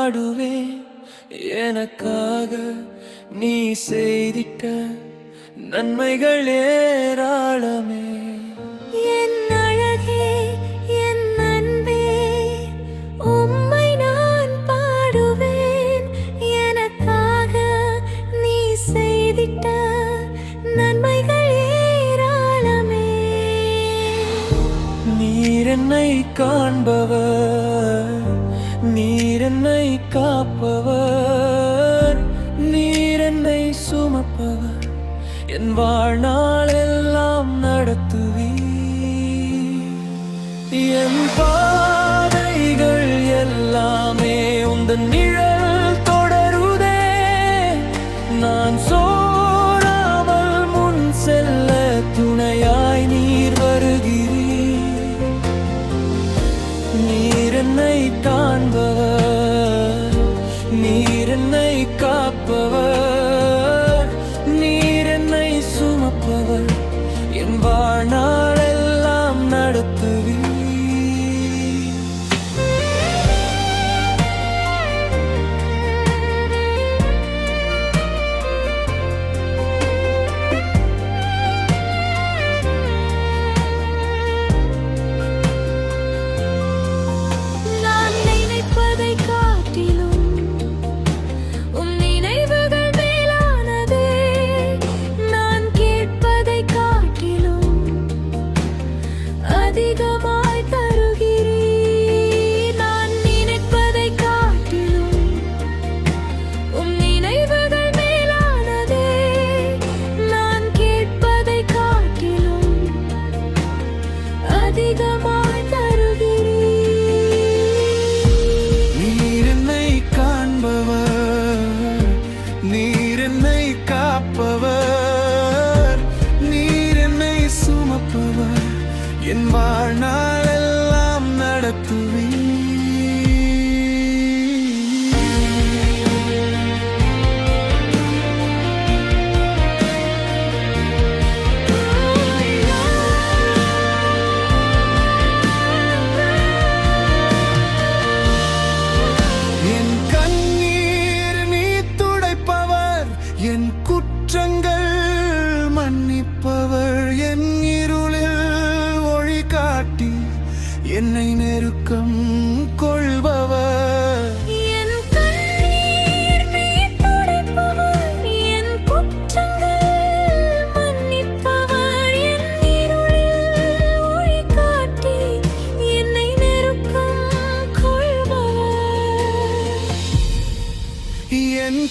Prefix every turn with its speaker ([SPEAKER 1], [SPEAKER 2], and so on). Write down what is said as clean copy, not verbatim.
[SPEAKER 1] பாடுவேன். எனக்காக நீ செய்திட்ட நன்மைகள் ஏராளமே.
[SPEAKER 2] என் அழகே, என் அன்பே, உம்மை நான் பாடுவேன். எனக்காக நீ செய்திட்ட நன்மைகள் ஏராளமே.
[SPEAKER 1] நீர் என்னை காண்பவர், நீர் என்னை காப்பவர், நீர் என்னை சுமப்பவர், என் வாழ்நாள் எல்லாம் நடத்துவீர். என் பாதைகள் எல்லாமே உந்தன் நிழல் தொடருதே. நான் சோராமல் முன் செல்ல துணையாய் நீர் வருகிறீர். நீர் என்னை காண்பவர், நீர் என்னை காப்பவர், நீர் என்னை சுமப்பவர், என் வாழ்நாள் எல்லாம் நடத்துவீர்.
[SPEAKER 2] நான் நினைப்பதை காட்டிலும் உம் நினைவுகள் மேலானதே. நான் கேட்பதை காட்டிலும் அதிகமாய் தருகிறீர். நான் நினைப்பதை காட்டிலும் உம் நினைவுகள் மேலானதே. நான் கேட்பதை காட்டிலும் அதிகமாய் தருகிறீர்.
[SPEAKER 1] நீர் என்னை காண்பவர், நீர் என்னை காப்பவர், நீர் என்னை சுமப்பவர், என் வாழ்நாள் எல்லாம் நடத்துவீர். என் கண்ணீர் நீ துடைப்பவர், என் குற்றங்கள் மன்னிப்பவர், என் இருளில் ஒளி காட்டி என்னை நெருக்கம் கொள்பவர்.
[SPEAKER 2] என் கண்ணீர் நீ துடைப்பவர், என் குற்றங்கள் மன்னிப்பவர், என் இருளில் ஒளி காட்டி என்னை நெருக்கம் கொள்பவர்.
[SPEAKER 1] என்